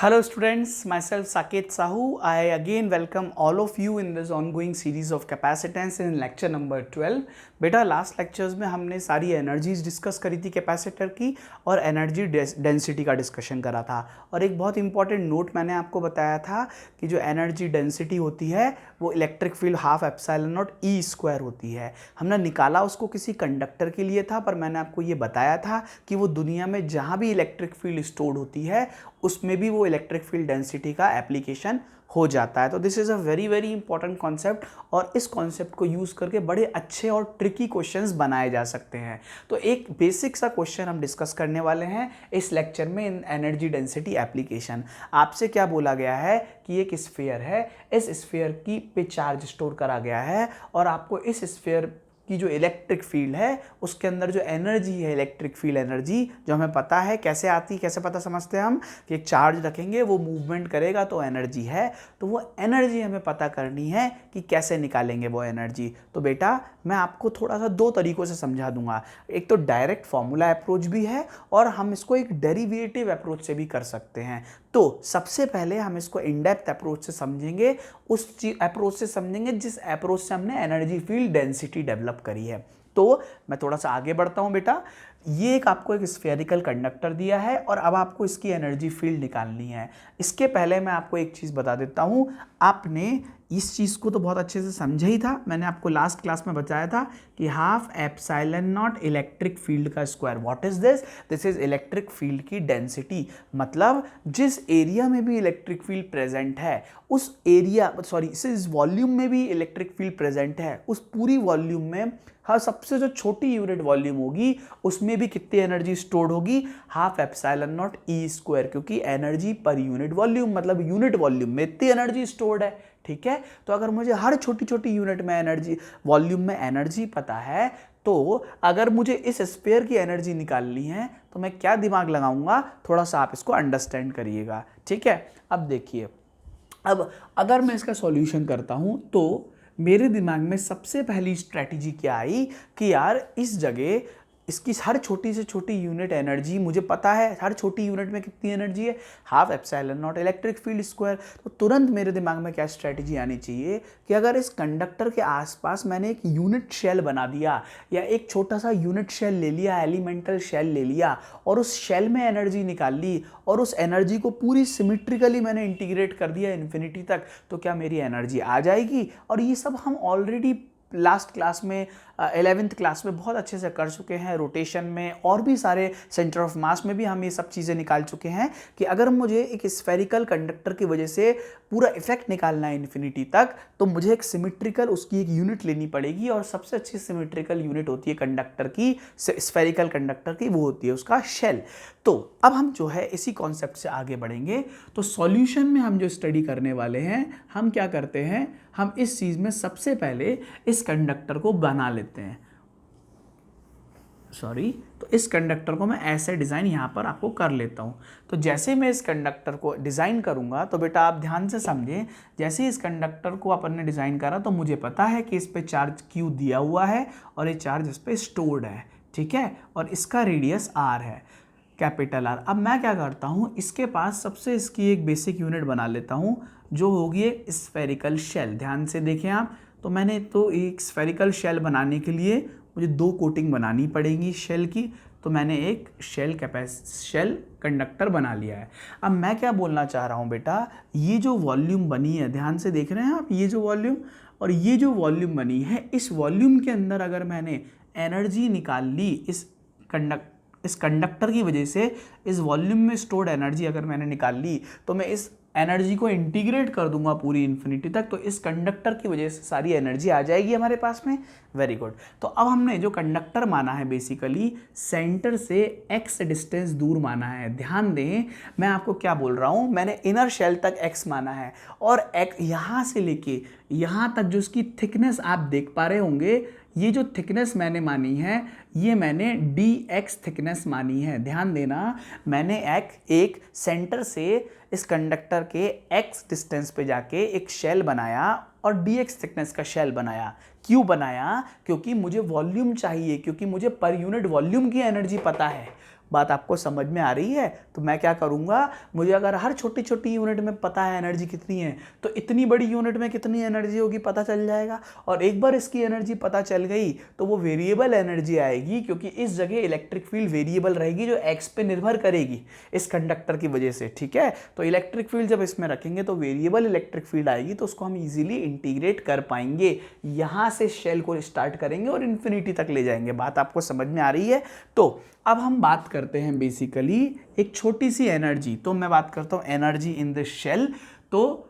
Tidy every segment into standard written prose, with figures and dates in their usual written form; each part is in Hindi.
Hello students, myself Saket Sahu. I again welcome all of you in this ongoing series of capacitance in lecture number 12. बेटा लास्ट लेक्चर्स में हमने सारी एनर्जीज डिस्कस करी थी कैपेसिटर की और एनर्जी डेंसिटी का डिस्कशन करा था। और एक बहुत इंपॉर्टेंट नोट मैंने आपको बताया था कि जो एनर्जी डेंसिटी होती है वो electric field half epsilon not E square होती है। हमने निकाला उसको किसी कंडक्टर के लिए था, पर मैंने आपको ये बताया था कि वो दुनिया में जहाँ भी इलेक्ट्रिक फील्ड स्टोर्ड होती है उसमें भी वो इलेक्ट्रिक फील्ड डेंसिटी का एप्लीकेशन हो जाता है। तो this is a very very important concept और इस कॉन्सेप्ट को यूज़ करके बड़े अच्छे और ट्रिकी क्वेश्चंस बनाए जा सकते हैं। तो एक बेसिक सा क्वेश्चन हम डिस्कस करने वाले हैं इस लेक्चर में इन एनर्जी डेंसिटी एप्लीकेशन। आपसे क्या बोला गया है कि एक स्फीयर है, इस स्फीयर की पे चार्ज स्टोर करा गया है और आपको इस स्फीयर की जो इलेक्ट्रिक फील्ड है उसके अंदर जो एनर्जी है, इलेक्ट्रिक फील्ड एनर्जी जो हमें पता है कैसे आती, कैसे पता समझते हैं हम कि एक चार्ज रखेंगे वो मूवमेंट करेगा तो एनर्जी है, तो वो एनर्जी हमें पता करनी है कि कैसे निकालेंगे वो एनर्जी। तो बेटा मैं आपको थोड़ा सा दो तरीक़ों से समझा दूंगा। एक तो डायरेक्ट फॉर्मूला अप्रोच भी है और हम इसको एक डेरिवेटिव अप्रोच से भी कर सकते हैं। तो सबसे पहले हम इसको इन डेप्थ अप्रोच से समझेंगे, उस अप्रोच से समझेंगे जिस अप्रोच से हमने एनर्जी फील्ड डेंसिटी डेवलप करी है। तो मैं थोड़ा सा आगे बढ़ता हूं बेटा। ये एक आपको एक स्फेरिकल कंडक्टर दिया है और अब आपको इसकी एनर्जी फील्ड निकालनी है। इसके पहले मैं आपको एक चीज़ बता देता हूं, आपने इस चीज़ को तो बहुत अच्छे से समझा ही था। मैंने आपको लास्ट क्लास में बताया था कि half epsilon naught electric field का square. What is this? This is electric field की डेंसिटी। मतलब जिस एरिया में भी इलेक्ट्रिक फील्ड प्रेजेंट है उस एरिया इस वॉल्यूम में भी इलेक्ट्रिक फील्ड प्रेजेंट है, उस पूरी वॉल्यूम में हाँ सबसे जो छोटी यूनिट वॉल्यूम होगी उसमें भी कितनी एनर्जी स्टोर्ड होगी? Half epsilon not E square, क्योंकि एनर्जी पर यूनिट वॉल्यूम मतलब यूनिट वॉल्यूम में इतनी एनर्जी स्टोर्ड है। ठीक है, तो अगर मुझे हर छोटी छोटी यूनिट में एनर्जी वॉल्यूम में एनर्जी पता है तो अगर मुझे इस स्फीयर की एनर्जी निकालनी है तो मैं क्या दिमाग लगाऊंगा, थोड़ा सा आप इसको अंडरस्टैंड करिएगा। ठीक है, अब देखिए, अब अगर मैं इसका सॉल्यूशन करता हूं तो मेरे दिमाग में सबसे पहली स्ट्रैटेजी क्या आई कि यार इस जगह इसकी हर छोटी से छोटी यूनिट एनर्जी मुझे पता है, हर छोटी यूनिट में कितनी एनर्जी है, half epsilon naught electric field square. तो तुरंत मेरे दिमाग में क्या स्ट्रैटेजी आनी चाहिए कि अगर इस कंडक्टर के आसपास मैंने एक यूनिट शेल बना दिया या एक छोटा सा यूनिट शेल ले लिया, एलिमेंटल शेल ले लिया और उस शेल में एनर्जी निकाल ली और उस एनर्जी को पूरी सिमेट्रिकली मैंने इंटीग्रेट कर दिया इन्फिनिटी तक, तो क्या मेरी एनर्जी आ जाएगी? और ये सब हम ऑलरेडी लास्ट क्लास में 11th क्लास में बहुत अच्छे से कर चुके हैं। रोटेशन में और भी सारे सेंटर ऑफ मास में भी हम ये सब चीज़ें निकाल चुके हैं कि अगर मुझे एक स्फेरिकल कंडक्टर की वजह से पूरा इफेक्ट निकालना है इन्फिनिटी तक तो मुझे एक सिमेट्रिकल उसकी एक यूनिट लेनी पड़ेगी और सबसे अच्छी सिमेट्रिकल यूनिट होती है कंडक्टर की, स्फेरिकल कंडक्टर की, वो होती है उसका शेल। तो अब हम जो है इसी कॉन्सेप्ट से आगे बढ़ेंगे। तो सॉल्यूशन में हम जो स्टडी करने वाले हैं, हम क्या करते हैं, हम इस चीज़ में सबसे पहले इस कंडक्टर को बना लेते हैं। तो इस कंडक्टर को मैं ऐसे डिज़ाइन यहाँ पर आपको कर लेता हूँ। तो जैसे मैं इस कंडक्टर को डिज़ाइन करूँगा तो बेटा आप ध्यान से समझें, जैसे इस कंडक्टर को अपन ने डिज़ाइन करा तो मुझे पता है कि इस पे चार्ज Q दिया हुआ है और ये चार्ज इस पे स्टोर्ड है। ठीक है, और इसका रेडियस R है, कैपिटल R। अब मैं क्या करता हूँ, इसके पास सबसे इसकी एक बेसिक यूनिट बना लेता हूँ जो होगी एक स्फेरिकल शेल। ध्यान से देखें आप, तो मैंने तो एक स्फेरिकल शेल बनाने के लिए मुझे दो कोटिंग बनानी पड़ेगी शेल की, तो मैंने एक शेल कंडक्टर बना लिया है। अब मैं क्या बोलना चाह रहा हूँ बेटा, ये जो वॉल्यूम बनी है, ध्यान से देख रहे हैं आप, ये जो वॉल्यूम और ये जो वॉल्यूम बनी है, इस वॉल्यूम के अंदर अगर मैंने एनर्जी निकाल ली इस कंडक्टर की वजह से, इस वॉल्यूम में स्टोर्ड एनर्जी अगर मैंने निकाल ली तो मैं इस एनर्जी को इंटीग्रेट कर दूंगा पूरी इन्फिनिटी तक, तो इस कंडक्टर की वजह से सारी एनर्जी आ जाएगी हमारे पास में। Very good. तो अब हमने जो कंडक्टर माना है बेसिकली सेंटर से x डिस्टेंस दूर माना है। ध्यान दें मैं आपको क्या बोल रहा हूँ, मैंने इनर शेल तक x माना है और x यहाँ से लेके यहाँ तक जो इसकी थिकनेस आप देख पा रहे होंगे, ये जो थिकनेस मैंने मानी है ये मैंने dx थिकनेस मानी है। ध्यान देना, मैंने एक सेंटर से इस कंडक्टर के x डिस्टेंस पे जाके एक शेल बनाया और dx थिकनेस का शेल बनाया। क्यों बनाया? क्योंकि मुझे वॉल्यूम चाहिए, क्योंकि मुझे पर यूनिट वॉल्यूम की एनर्जी पता है। बात आपको समझ में आ रही है? तो मैं क्या करूँगा, मुझे अगर हर छोटी छोटी यूनिट में पता है एनर्जी कितनी है, तो इतनी बड़ी यूनिट में कितनी एनर्जी होगी पता चल जाएगा। और एक बार इसकी एनर्जी पता चल गई तो वो वेरिएबल एनर्जी आएगी, क्योंकि इस जगह इलेक्ट्रिक फील्ड वेरिएबल रहेगी जो एक्स पे निर्भर करेगी इस कंडक्टर की वजह से, ठीक है। तो इलेक्ट्रिक फील्ड जब इसमें रखेंगे तो वेरिएबल इलेक्ट्रिक फील्ड आएगी, तो उसको हम इजीली इंटीग्रेट कर पाएंगे। यहां से शेल को स्टार्ट करेंगे और इन्फिनिटी तक ले जाएंगे। बात आपको समझ में आ रही है? तो अब हम बात करते हैं बेसिकली एक छोटी सी एनर्जी। तो मैं बात करता हूं एनर्जी इन द शेल। तो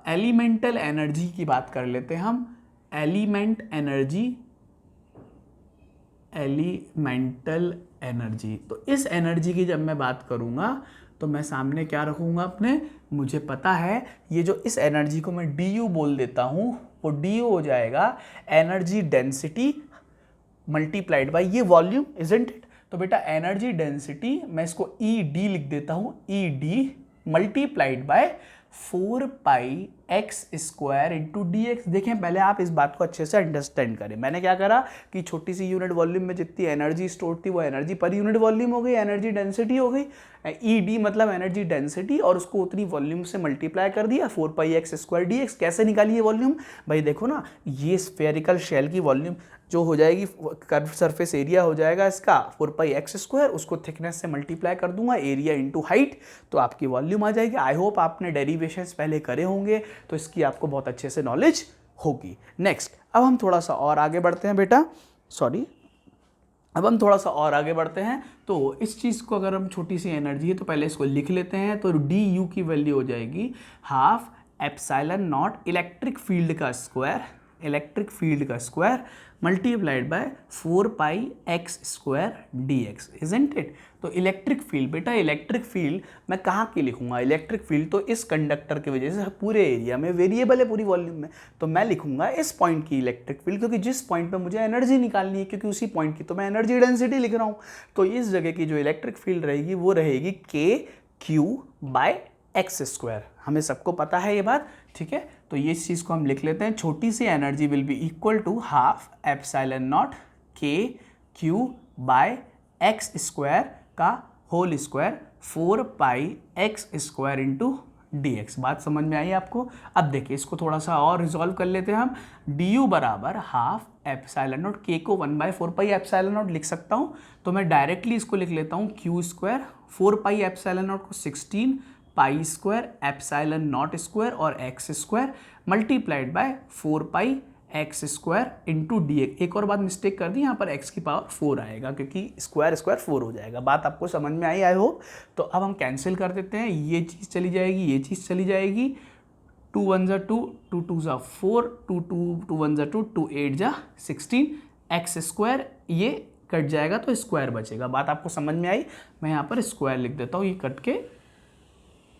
एलिमेंटल एनर्जी की बात कर लेते हैं हम। Elemental energy. तो इस एनर्जी की जब मैं बात करूंगा तो मैं सामने क्या रखूंगा अपने, मुझे पता है ये जो इस एनर्जी को मैं डी बोल देता हूं, वो डी हो जाएगा एनर्जी डेंसिटी मल्टीप्लाइड बाय ये वॉल्यूम, इजंट इट। तो बेटा एनर्जी डेंसिटी मैं इसको ई डी लिख देता हूं, E D multiplied by 4 pi x square into d x. देखें पहले आप इस बात को अच्छे से अंडरस्टैंड करें। मैंने क्या करा कि छोटी सी यूनिट वॉल्यूम में जितनी एनर्जी स्टोर थी वो एनर्जी पर यूनिट वॉल्यूम हो गई, एनर्जी डेंसिटी हो गई। ई डी मतलब एनर्जी डेंसिटी, और उसको उतनी वॉल्यूम से मल्टीप्लाई कर दिया 4 pi x square d x. कैसे निकाली ये वॉल्यूम? भाई देखो ना, ये स्फेरिकल शेल की वॉल्यूम जो हो जाएगी, कर्व सरफेस एरिया हो जाएगा इसका 4 पाई एक्स स्क्वायर, उसको थिकनेस से मल्टीप्लाई कर दूंगा एरिया इंटू हाइट, तो आपकी वॉल्यूम आ जाएगी। आई होप आपने डेरिवेशंस पहले करे होंगे तो इसकी आपको बहुत अच्छे से नॉलेज होगी। नेक्स्ट, अब हम थोड़ा सा और आगे बढ़ते हैं बेटा, अब हम थोड़ा सा और आगे बढ़ते हैं। तो इस चीज़ को अगर हम छोटी सी एनर्जी है तो पहले इसको लिख लेते हैं। तो डी यू की वैल्यू हो जाएगी half epsilon naught electric field का square multiplied by 4 pi x square d x, isn't it. तो इलेक्ट्रिक फील्ड, बेटा इलेक्ट्रिक फील्ड मैं कहाँ की लिखूंगा? इलेक्ट्रिक फील्ड तो इस कंडक्टर की वजह से पूरे एरिया में वेरिएबल है, पूरी वॉल्यूम में, तो मैं लिखूंगा इस पॉइंट की इलेक्ट्रिक फील्ड, क्योंकि जिस पॉइंट पे मुझे एनर्जी निकालनी है, क्योंकि उसी पॉइंट की तो मैं एनर्जी डेंसिटी लिख रहा हूँ। तो इस जगह की जो इलेक्ट्रिक फील्ड रहेगी वो रहेगी के क्यू बाय एक्स स्क्वायर। हमें सबको पता है ये बात, ठीक है। तो ये इस चीज़ को हम लिख लेते हैं, छोटी सी energy will be equal to half epsilon naught के क्यू बाय एक्स स्क्वायर का whole square 4 pi x square into d x. बात समझ में आई आपको? अब देखिए इसको थोड़ा सा और रिजॉल्व कर लेते हैं हम। डी यू बराबर हाफ एप्सिलॉन नॉट, के को 1/4 पाई एप्सिलॉन नॉट लिख सकता हूँ, तो मैं डायरेक्टली इसको लिख लेता हूँ q square 4 pi epsilon naught को 16 pi square epsilon naught square और x square multiplied by 4 pi x square into d x. एक और बात मिस्टेक कर दी, यहाँ पर एक्स की पावर 4 आएगा क्योंकि स्क्वायर 4 हो जाएगा। बात आपको समझ में आई, आई होप। तो अब हम कैंसिल कर देते हैं, ये चीज़ चली जाएगी, ये चीज़ चली जाएगी, 2 1 = 2, 2 2 = 4, 2 1 = 2, 2 8 = 16, एक्स स्क्वायर ये कट जाएगा तो स्क्वायर बचेगा। बात आपको समझ में आई? मैं यहाँ पर स्क्वायर लिख देता हूँ, ये कट के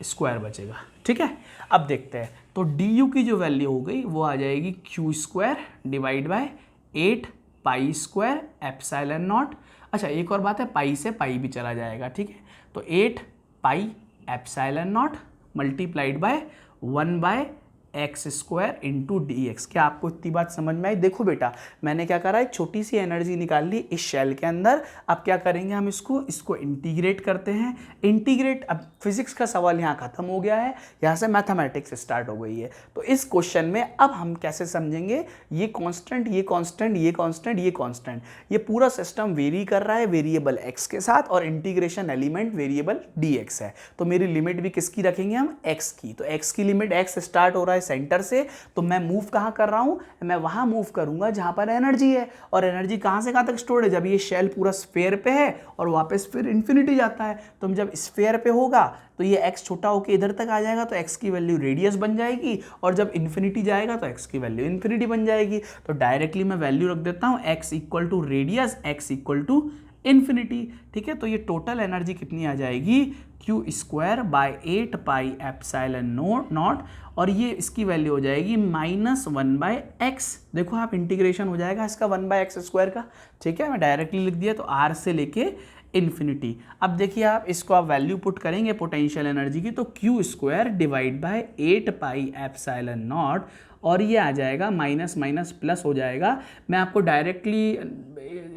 स्क्वायर बचेगा, ठीक है। अब देखते हैं, तो डी यू की जो वैल्यू हो गई वो आ जाएगी Q square divide by 8 pi square epsilon not. अच्छा एक और बात है, पाई से पाई भी चला जाएगा, ठीक है। तो 8 पाई epsilon not multiplied by 1/x square into d x. क्या आपको इतनी बात समझ में आई? देखो बेटा मैंने क्या करा, एक छोटी सी एनर्जी निकाल ली इस शेल के अंदर। अब क्या करेंगे हम इसको इंटीग्रेट करते हैं। इंटीग्रेट, अब फिजिक्स का सवाल यहाँ खत्म हो गया है, यहाँ से मैथमेटिक्स स्टार्ट हो गई है। तो इस क्वेश्चन में अब हम कैसे समझेंगे, ये कांस्टेंट, ये कांस्टेंट, ये कांस्टेंट, ये कांस्टेंट, ये पूरा सिस्टम वेरी कर रहा है वेरिएबल x के साथ, और इंटीग्रेशन एलिमेंट वेरिएबल dx है। तो मेरी लिमिट भी किसकी रखेंगे हम? x की। तो x की लिमिट, x स्टार्ट हो रहा है सेंटर से, तो मैं मूव कहाँ कर रहा हूँ? मैं वहाँ मूव करूँगा जहाँ पर एनर्जी है। और एनर्जी कहाँ से कहाँ तक स्टोर्ड है? जब ये शेल पूरा स्फेयर पे है और वापस फिर इन्फिनिटी जाता है, तो जब स्फेयर पे होगा तो ये x छोटा होकर इधर तक आ जाएगा, तो x की वैल्यू रेडियस बन जाएगी, और जब इन्फिनिटी जाएगा तो x की वैल्यू इन्फिनिटी बन जाएगी। तो डायरेक्टली मैं वैल्यू रख देता हूँ x = रेडियस, x = इन्फिनिटी, ठीक है। तो ये टोटल एनर्जी कितनी आ जाएगी? Q square by 8 pi epsilon not, और ये इसकी वैल्यू हो जाएगी -1/x। देखो आप इंटीग्रेशन हो जाएगा इसका 1/x स्क्वायर का, ठीक है। मैं डायरेक्टली लिख दिया, तो r से लेके इन्फिनिटी। अब देखिए आप इसको आप वैल्यू पुट करेंगे पोटेंशियल एनर्जी की, तो Q square divide by 8 pi epsilon not, और ये आ जाएगा माइनस माइनस प्लस हो जाएगा। मैं आपको डायरेक्टली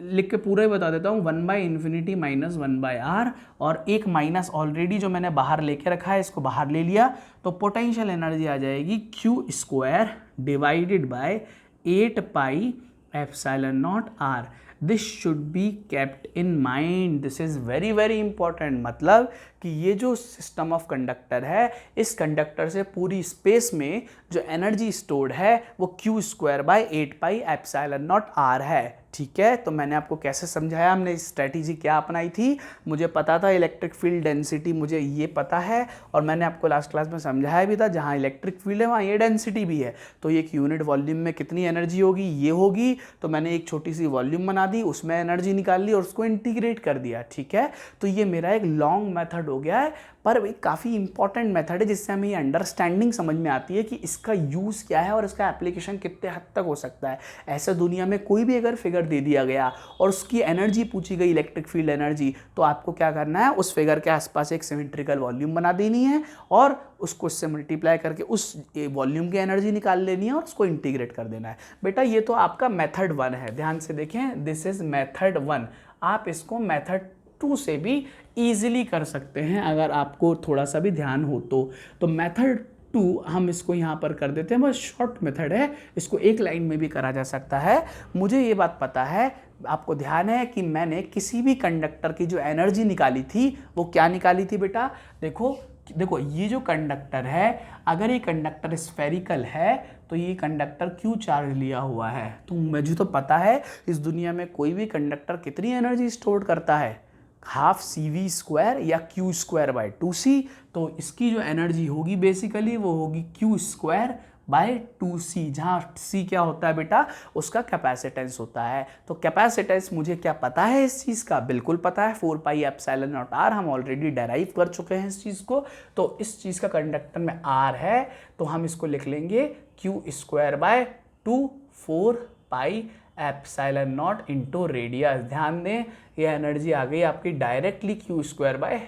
लिख के पूरा ही बता देता हूँ, 1/∞ माइनस 1/r, और एक माइनस ऑलरेडी जो मैंने बाहर लेके रखा है इसको बाहर ले लिया, तो पोटेंशियल एनर्जी आ जाएगी Q² divided by 8πε0r। This should be kept in mind, this is very very important. मतलब कि ये जो सिस्टम ऑफ कंडक्टर है, इस कंडक्टर से पूरी स्पेस में जो एनर्जी स्टोर्ड है वो Q² बाय 8πε0r है। ठीक है, तो मैंने आपको कैसे समझाया, हमने स्ट्रेटजी क्या अपनाई थी, मुझे पता था इलेक्ट्रिक फील्ड डेंसिटी, मुझे ये पता है, और मैंने आपको लास्ट क्लास में समझाया भी था जहाँ इलेक्ट्रिक फील्ड है वहाँ ये डेंसिटी भी है, तो एक यूनिट वॉल्यूम में कितनी एनर्जी होगी, ये होगी। तो मैंने एक छोटी सी वॉल्यूम बना दी, उसमें एनर्जी निकाल ली और उसको इंटीग्रेट कर दिया। ठीक है, तो ये मेरा एक लॉन्ग मेथड हो गया है, पर एक काफ़ी इंपॉर्टेंट मेथड है जिससे हमें ये अंडरस्टैंडिंग समझ में आती है कि इसका यूज़ क्या है और इसका एप्लीकेशन कितने हद तक हो सकता है। ऐसे दुनिया में कोई भी अगर फिगर दे दिया गया और उसकी एनर्जी पूछी गई, इलेक्ट्रिक फील्ड एनर्जी, तो आपको क्या करना है, उस फिगर के आसपास एक सिमेट्रिकल वॉल्यूम बना देनी है और उसको इससे मल्टीप्लाई करके उस वॉल्यूम की एनर्जी निकाल लेनी है और उसको इंटीग्रेट कर देना है। बेटा ये तो आपका मेथड 1 है, ध्यान से देखें, दिस इज मेथड 1। आप इसको मेथड 2 से भी ईजिली कर सकते हैं अगर आपको थोड़ा सा भी ध्यान हो तो मेथड 2 हम इसको यहाँ पर कर देते हैं, बस शॉर्ट मेथड है, इसको एक लाइन में भी करा जा सकता है। मुझे ये बात पता है, आपको ध्यान है कि मैंने किसी भी कंडक्टर की जो एनर्जी निकाली थी वो क्या निकाली थी बेटा, देखो ये जो कंडक्टर है, अगर ये कंडक्टर स्फेरिकल है तो ये कंडक्टर क्यों चार्ज लिया हुआ है, तो मुझे तो पता है इस दुनिया में कोई भी कंडक्टर कितनी एनर्जी स्टोर करता है, हाफ CV² या Q² बाय 2C। तो इसकी जो एनर्जी होगी बेसिकली वो होगी Q² बाय 2C, जहाँ C क्या होता है बेटा, उसका कैपेसिटेंस होता है। तो कैपेसिटेंस मुझे क्या पता है इस चीज़ का, बिल्कुल पता है, 4πε0r, हम ऑलरेडी डेराइव कर चुके हैं इस चीज़ को। तो इस चीज़ का कंडक्टर में R है, तो हम इसको लिख लेंगे Q² बाय 2 4πε0 इंटू रेडियस। ध्यान दें, ये एनर्जी आ गई आपकी directly Q² by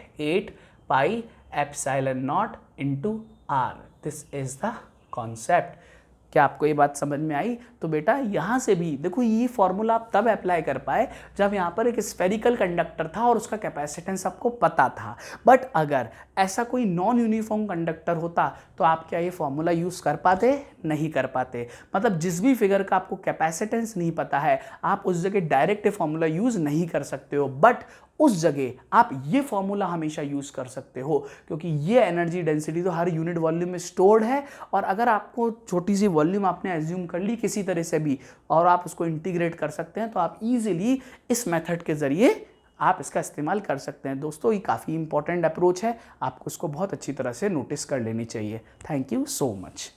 8πε0 into R। This is the concept. क्या आपको ये बात समझ में आई? तो बेटा यहाँ से भी देखो, ये फॉर्मूला आप तब अप्लाई कर पाए जब यहाँ पर एक स्फेरिकल कंडक्टर था और उसका कैपेसिटेंस आपको पता था। बट अगर ऐसा कोई नॉन यूनिफॉर्म कंडक्टर होता तो आप क्या ये फॉर्मूला यूज़ कर पाते? नहीं कर पाते। मतलब जिस भी फिगर का आपको कैपेसिटेंस नहीं पता है, आप उस जगह डायरेक्ट फॉर्मूला यूज़ नहीं कर सकते हो, बट उस जगह आप ये फॉर्मूला हमेशा यूज़ कर सकते हो, क्योंकि ये एनर्जी डेंसिटी तो हर यूनिट वॉल्यूम में स्टोर्ड है। और अगर आपको छोटी सी वॉल्यूम आपने एज्यूम कर ली किसी तरह से भी और आप उसको इंटीग्रेट कर सकते हैं, तो आप इजीली इस मेथड के ज़रिए आप इसका इस्तेमाल कर सकते हैं। दोस्तों ये काफ़ी इंपॉर्टेंट अप्रोच है, आपको इसको बहुत अच्छी तरह से नोटिस कर लेनी चाहिए। Thank you so much.